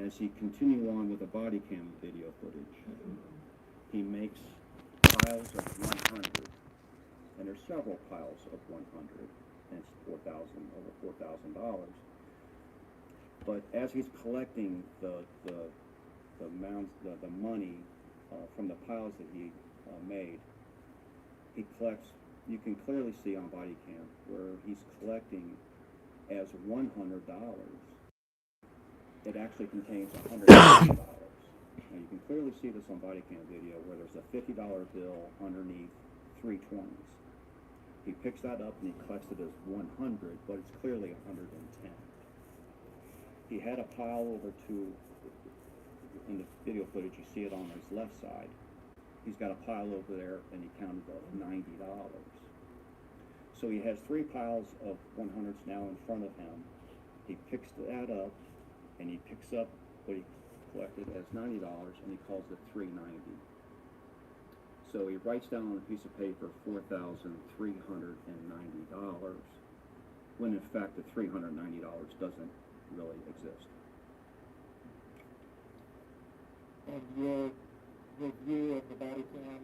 as he continue on with the body cam video footage, he makes piles of 100, and there's several piles of 100, and it's over $4,000. But as he's collecting the money from the piles that he made, he collects. You can clearly see on body cam where he's collecting as $100. It actually contains $150. Now you can clearly see this on body cam video where there's a $50 bill underneath 320s. He picks that up and he collects it as 100, but it's clearly 110. He had a pile over to, in the video footage you see it on his left side. He's got a pile over there and he counted $90. So he has 3 piles of 100s now in front of him. He picks that up and he picks up what he collected as $90 and he calls it $390. So he writes down on a piece of paper $4,390, when in fact the $390 doesn't really exist. And your review of the body cam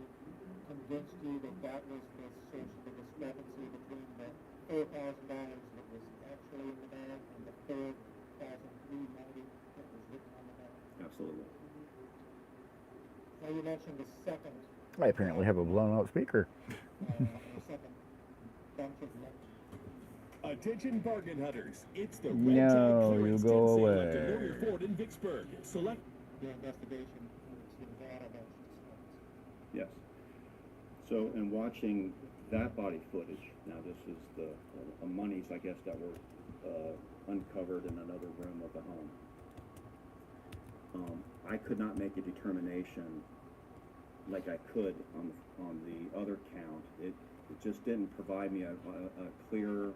convinced you that that was the source of the discrepancy between the $4,000 that was actually in the bag and the $4,390 that was written on the bag? Absolutely. Now you mentioned the second. I apparently have a blown-out speaker. The second bunch of money. Attention bargain hunters, it's the No, red tag clearance you go 10 sale away. at Delaware Ford in Vicksburg. Select The investigation into that about Yes. So in watching that body footage, now this is the monies, I guess, that were uncovered in another room of the home. I could not make a determination like I could on the other count. It just didn't provide me a clear.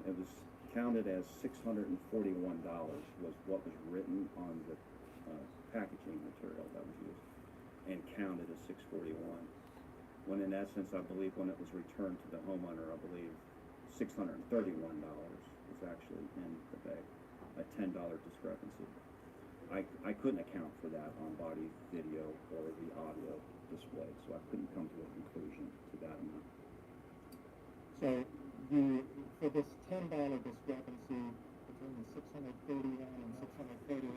It was counted as $641 was what was written on the packaging material that was used, and counted as $641. When in essence, I believe when it was returned to the homeowner, I believe $631 was actually in the bag, a $10 discrepancy. I couldn't account for that on body video or the audio display, so I couldn't come to a conclusion to that amount. So for this $10 discrepancy between the 631 and 631,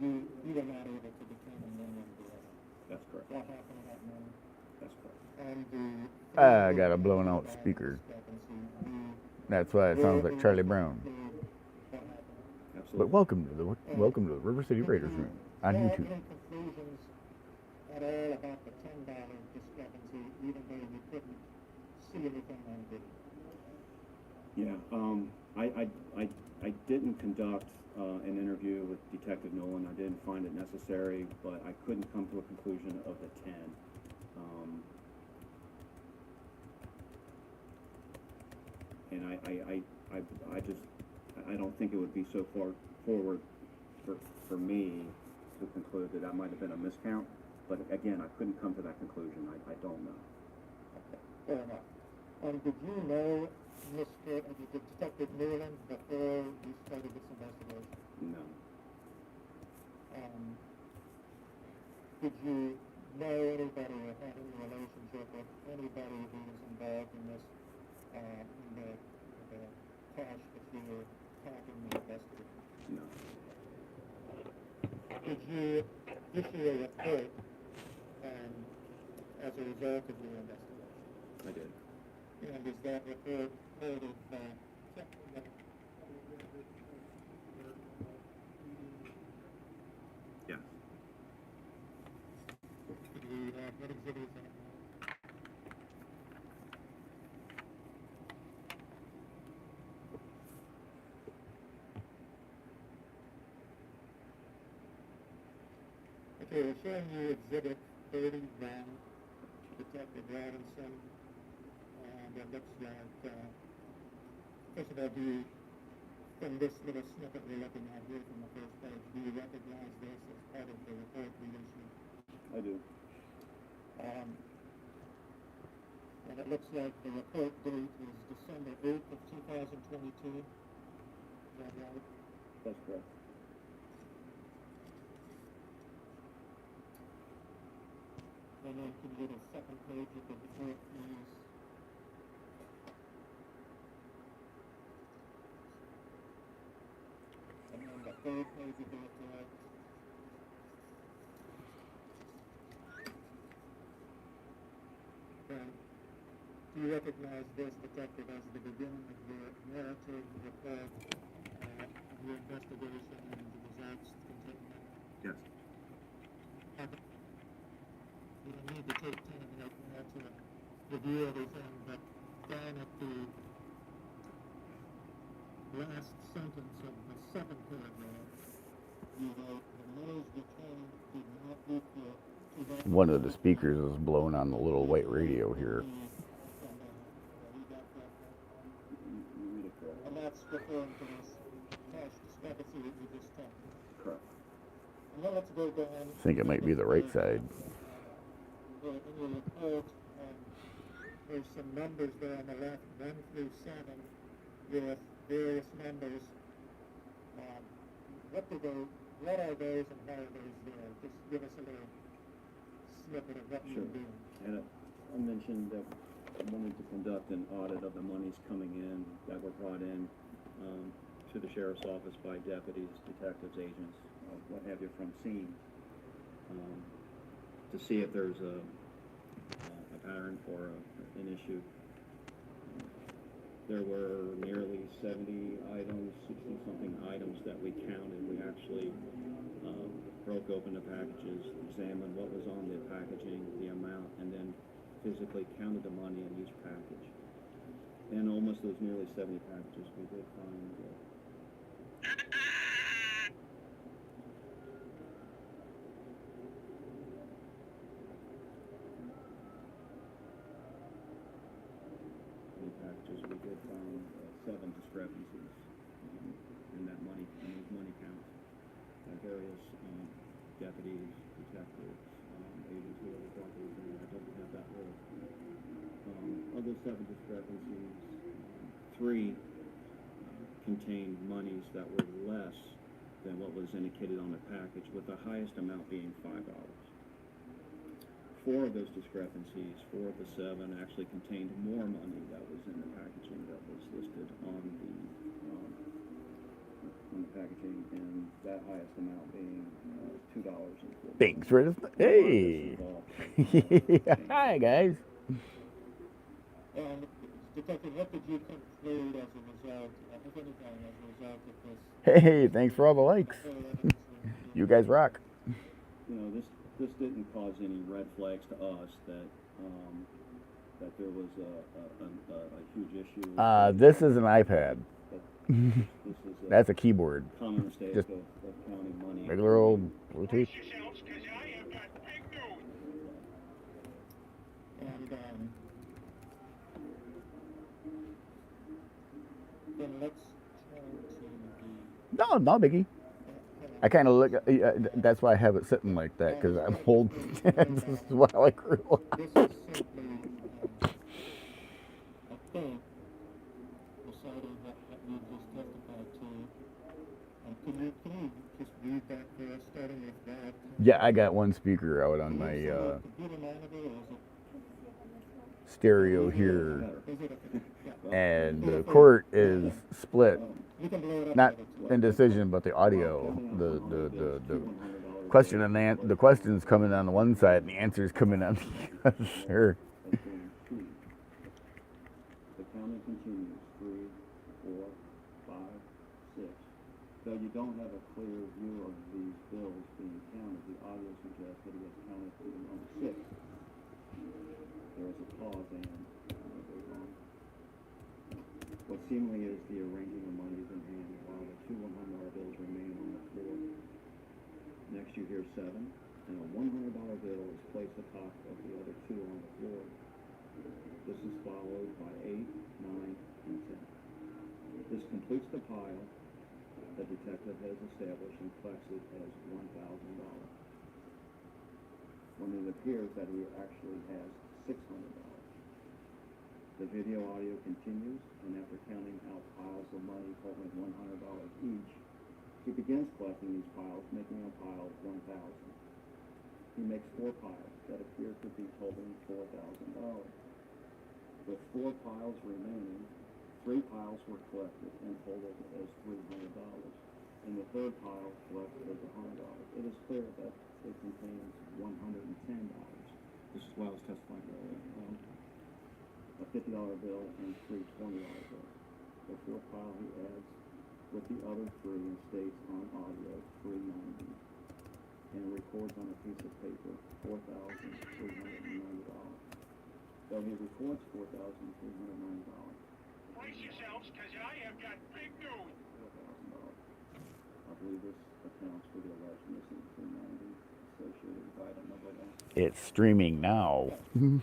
you were not able to determine one way or the other. That's correct. What happened to that money? That's correct. And I got a blown out speaker. That's why it sounds like Charlie Brown. Absolutely. But welcome to the River City Raiders room on YouTube. Any conclusions at all about the $10 discrepancy, even though you couldn't see anything on video? Yeah, I didn't conduct an interview with Detective Nolan. I didn't find it necessary, but I couldn't come to a conclusion of the 10. And I don't think it would be so far forward for me to conclude that might have been a miscount. But again, I couldn't come to that conclusion. I don't know. Okay, fair enough. And did you know Detective Nolan before you started this investigation? No. Did you know anybody or have any relationship with anybody who was involved in this, in the cash that you were tracking the investigation? No. Did you issue a report as a result of your investigation? I did. And is that report part of Yes. what exhibit is that? Okay, we're showing you exhibit 31, Detective Robinson, and it looks like, first of all, from this little snippet we're looking at here from the first page, do you recognize this as part of the report we issued? I do. And it looks like the report date is December 8th of 2022. Is that right? That's correct. and then to the little second page of the report is and then the third page of the report. And do you recognize this, Detective, as the beginning of the narrative report, the investigation and the results contained in it? Yes. You don't need to take 10 minutes now to review everything, but down at the last sentence of the second paragraph, you wrote, the noise detained did not equal to that. One of the speakers is blowing on the little white radio here. And that's referring to this past discrepancy that you just took. Correct. And then let's go down. I think it might be the right side. In your report, there's some numbers there on the left, 1 through 7, with various numbers. What are those and why are those there? Just give us a little snippet of what you're doing. And I mentioned that I wanted to conduct an audit of the monies coming in that were brought in to the sheriff's office by deputies, detectives, agents, what have you, from scene, to see if there's a pattern for an issue. There were nearly 70 items, 60-something items that we counted. We actually broke open the packages, examined what was on the packaging, the amount, and then physically counted the money in each package. And almost those nearly 70 packages, we did find packages, we did find 7 discrepancies in that money, in those money counts. Various deputies, detectives, agents who are properties, and I don't have that list. Of those 7 discrepancies, 3 contained monies that were less than what was indicated on the package, with the highest amount being $5. 4 of those discrepancies, 4 of the 7, actually contained more money that was in the packaging that was listed on the packaging, and that highest amount being $2.40. Thanks for this. Hey. Hi, guys. And Detective, what did you conclude as a result, if anything, as a result of this? Hey, thanks for all the likes. You guys rock. You know, this didn't cause any red flags to us that there was a huge issue. This is an iPad. This is That's a keyboard. common mistake Just of counting money. regular old Bluetooth. And then let's turn to the... No biggie. I kind of look. That's why I have it sitting like that, because I'm old. This is how I grew up. This is simply, I think, deciding that you just testified to. And can you just read that for us, starting with that? Yeah, I got one speaker out on my Computer monitor, or is it... stereo here, Is it a... and the court is split. You can blow it up. Not indecision, but the audio, the question and the questions coming on the one side, and the answers coming on the other. The counting continues, 3, 4, 5, 6. Though you don't have a clear view of these bills being counted, the audio suggests that he has counted to the number 6. There is a pause and goes on. What seemingly is the arranging of monies in hand, while the 2 $100 bills remain on the floor. Next you hear 7, and a $100 bill is placed atop of the other 2 on the floor. This is followed by 8, 9, and 10. This completes the pile the detective has established and collects it as $1,000. When it appears that he actually has $600. The video audio continues, and after counting out piles of money totaling $100 each, he begins collecting these piles, making a pile of 1,000. he makes 4 piles that appear to be totaling $4,000. With 4 piles remaining, 3 piles were collected and totaled as $300, and the third pile collected as $100. It is clear that it contains $110. This is what I was testifying earlier. A $50 bill and 3 $20 bills. The fourth pile he adds with the other 3 and states on audio $390 and records on a piece of paper $4,390. So he records $4,390. Brace yourselves, because I have got big news. $4,000. I believe this accounts for the alleged missing $390 associated with item number 1. It's streaming now. And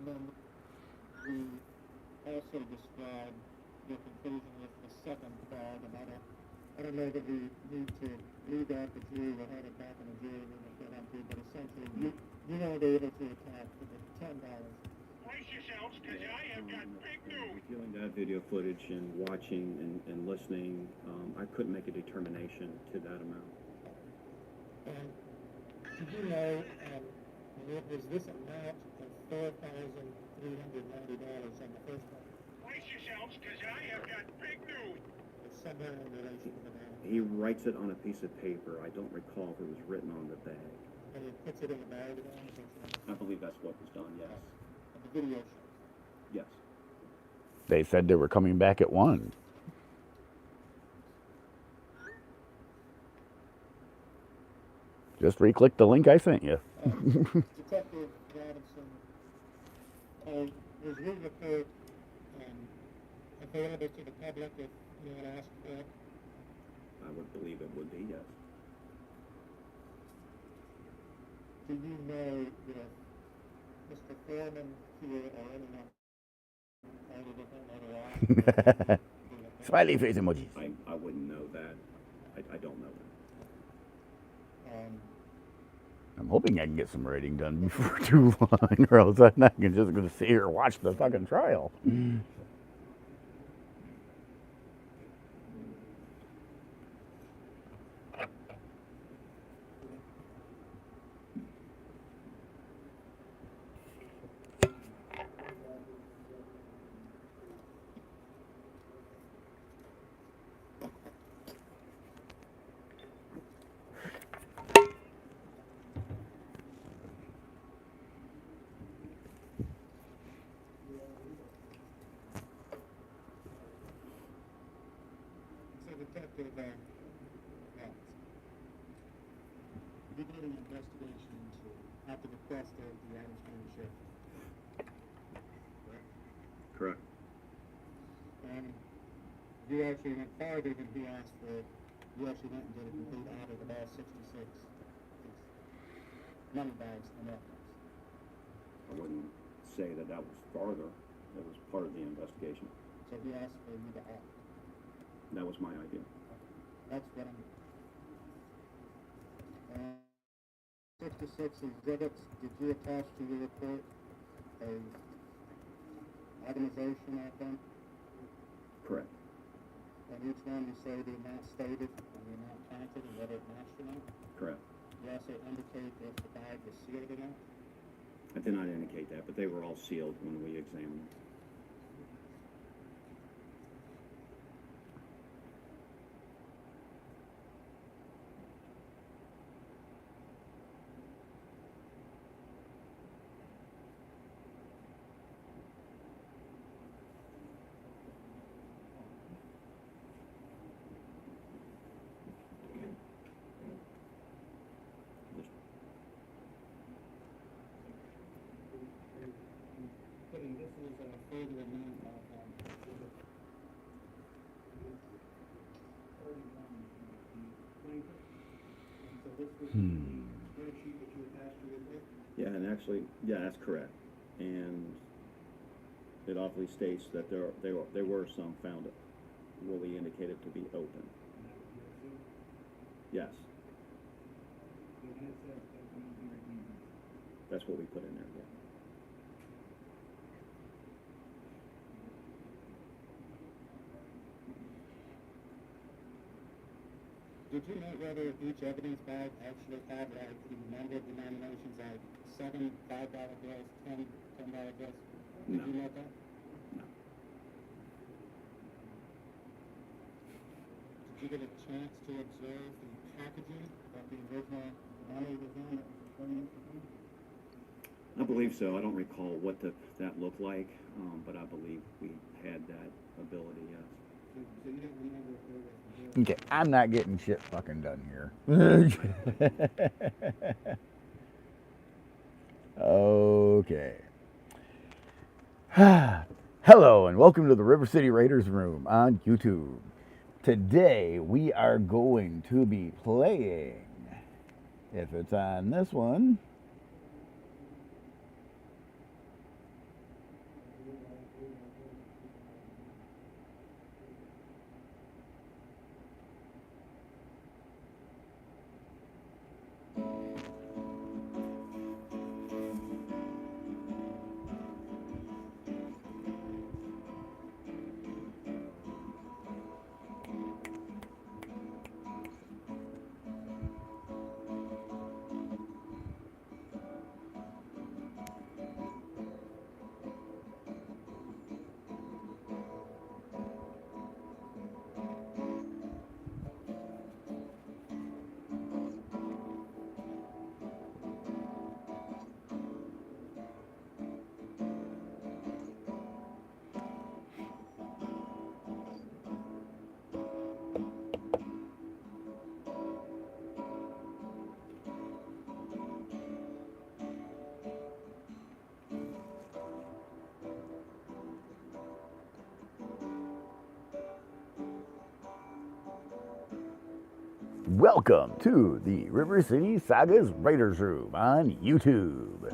then we also describe the conclusion with the second clause, and I don't know that we need to leave out the jury or have it back in the jury room if they have to, but essentially you won't be able to account for the $10. Brace yourselves, because I have got big news. Reviewing that video footage and watching and listening, I couldn't make a determination to that amount. And did you know, it was this amount of $4,390 on the first one? Brace yourselves, because I have got big news. It's somewhere in relation to that. He writes it on a piece of paper. I don't recall if it was written on the bag. And he puts it in the bag again? I believe that's what was done, yes. And the video shows. Yes. They said they were coming back at 1. Just re-click the link I sent you. Detective Robinson was your report available to the public if you want to ask for it? I would believe it would be, yes. Do you know if Mr. Foreman here or anyone other than otherwise? Smiley face emojis. I wouldn't know that. I don't know that. I'm hoping I can get some writing done before too long, or else I'm not just going to sit here and watch the fucking trial. Detective you did an investigation into at the request of the Adams County Sheriff. Correct. And you actually went farther than he asked for. You actually went and did a complete audit of all 66 money bags and weapons. I wouldn't say that was farther. That was part of the investigation. So he asked for you to act. That was my idea. That's what I'm... 66 exhibits, did you attach to your report a itemization of them? Correct. And each one you say the amount stated and the amount counted and whether it matched or not? Correct. You also indicate if the bag was sealed or not? I did not indicate that, but they were all sealed when we examined them. Putting this is a further amount of... So this was the spreadsheet that you attached to your report? Yeah, and actually, yeah, that's correct. And it obviously states that there were some found what we indicated to be open. Yes. That's what we put in there, yeah. Did you know whether each evidence bag actually had like the number of denominations, like 7 $5 bills, 10 $10 bills? Did No. you know that? No. Did you get a chance to observe the packaging that the original money was in? I believe so. I don't recall what that looked like, but I believe we had that ability, yes. So you don't remember if there was a bill? Okay, I'm not getting shit fucking done here. Okay. Hello and welcome to the River City Raiders room on YouTube. Today we are going to be playing, if it's on this one, welcome to the River City Sagas Raiders room on YouTube.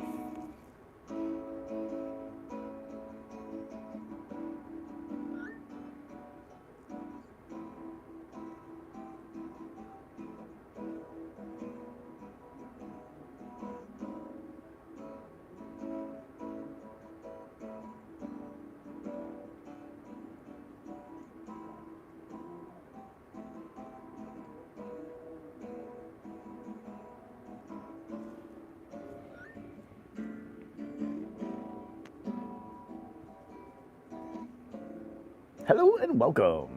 Hello and welcome.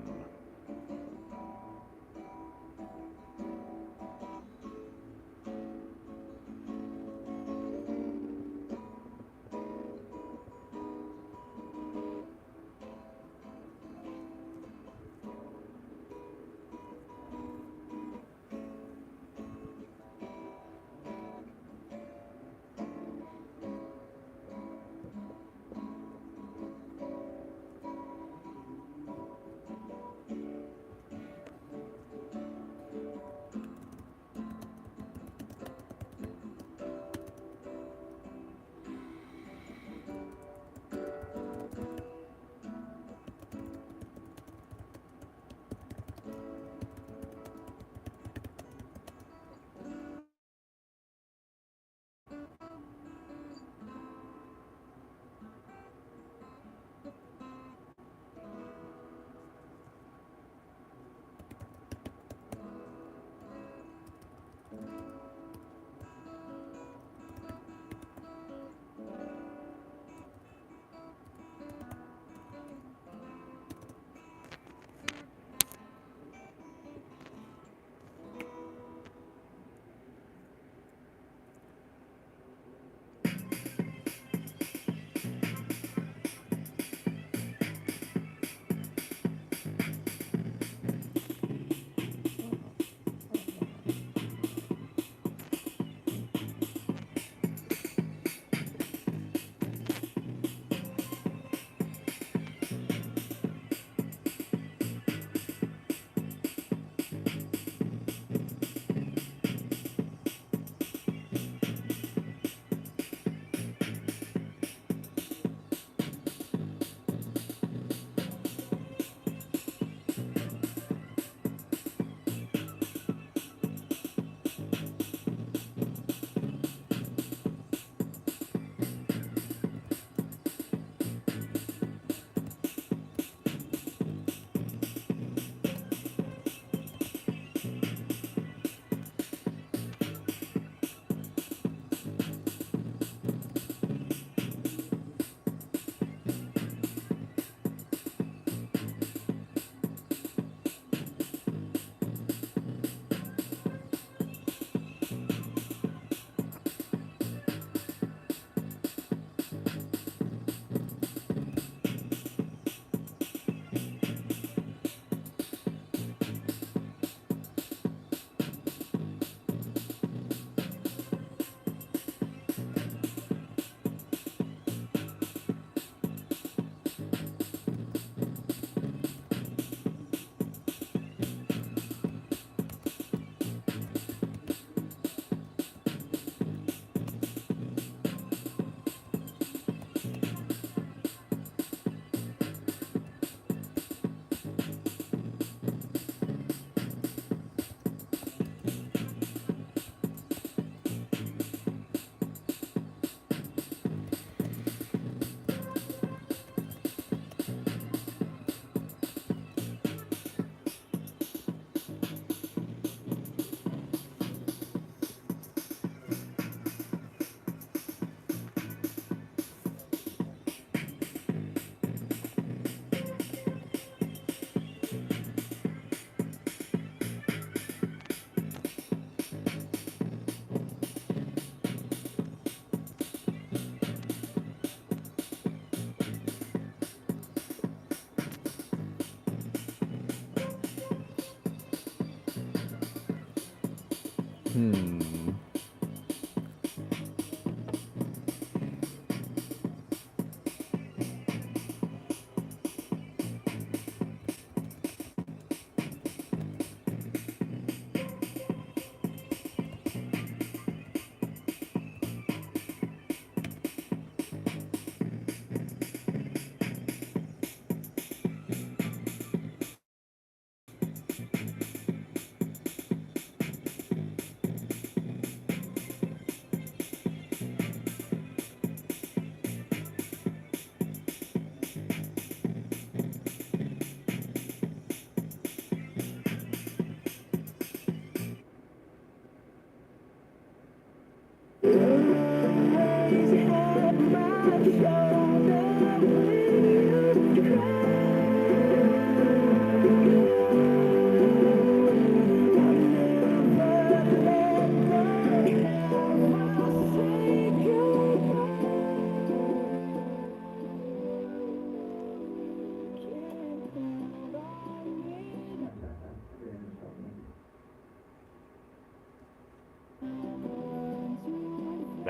Hmm.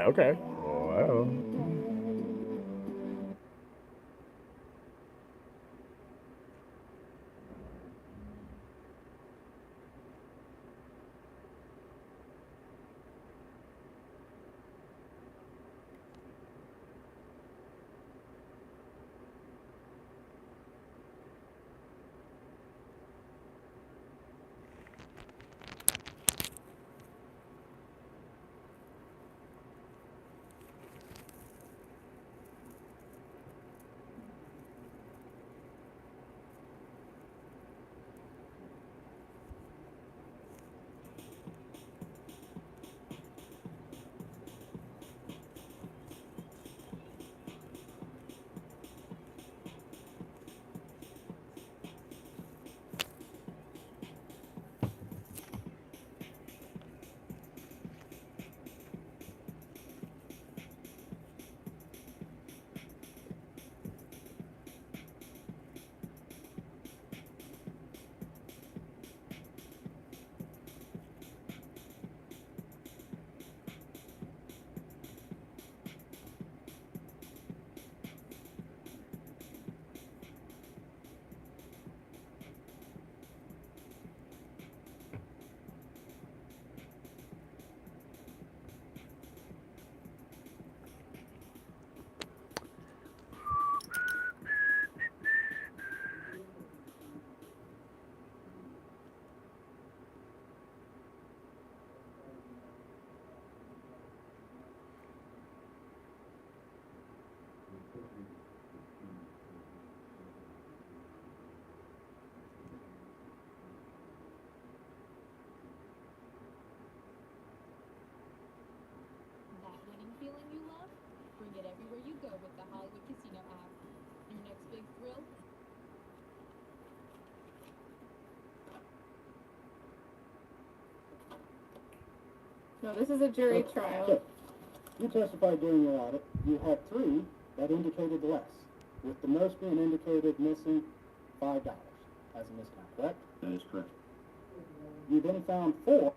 Okay. Well. That winning feeling you love? Bring it everywhere you go with the Hollywood Casino app. Your next big thrill? No, this is a jury trial. So, you testified during your audit. You had 3 that indicated less, with the most being indicated missing $5 as a miscount, correct? That is correct. You then found 4.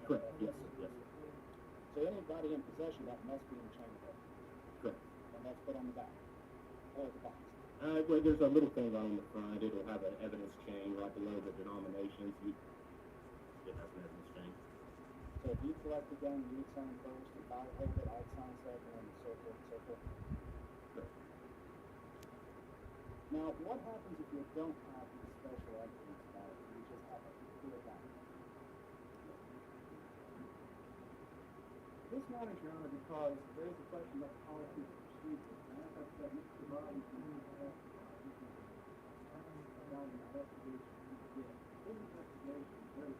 Correct, yes, yes. So anybody in possession of that must be in chain of custody. Correct. And that's put on the back, or the box. Well, there's a little thing on the front. It'll have an evidence chain right below the denominations. It has an evidence chain. So if you collect the gun, you'd sign first. If I hold it, I'd sign second, and so forth and so forth. Correct. Now, what happens if you don't have these special evidence about it? You just have a clear gun. This matters, Your Honor, because there is a question about policy and procedure. And as I said, Mr. Bobby about an investigation he did. His investigation is very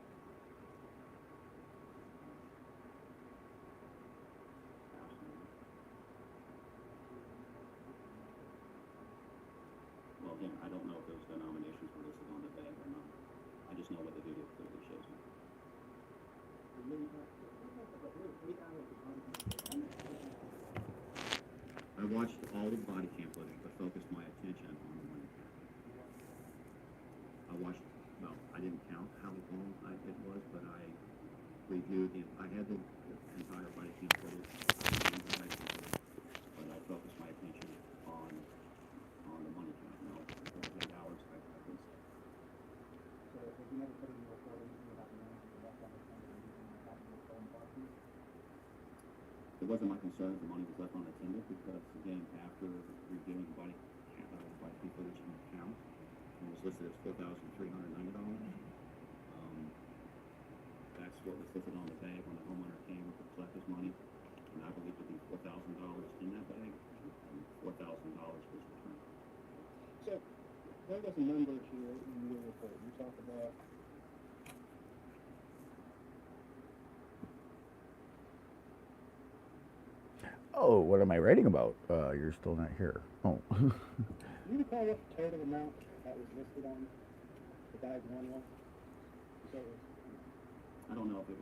Well, again, I don't know if those denominations were listed on the bag or not. I just know what the video clearly shows me. really not. I watched all the body cam footage, but focused my attention on the money count. I watched, well, I didn't count how long it was, but I reviewed I had the entire body cam footage, but I focused my attention on the money count. No, it was 8 hours, I couldn't say. So if you never put in your report anything about the man who left on the tender and using the document stolen parking? It wasn't my concern if the money was left unattended because, again, after reviewing the body cam footage and count, it was listed as $4,390. That's what was listed on the bag when the homeowner came to collect his money, and I believe to be $4,000 in that bag, and $4,000 was returned. So, there was a number here in your report. You talked about Oh, what am I writing about? You're still not here. Oh. do you recall what the total amount that was listed on the bag one was? So it was I don't know if it was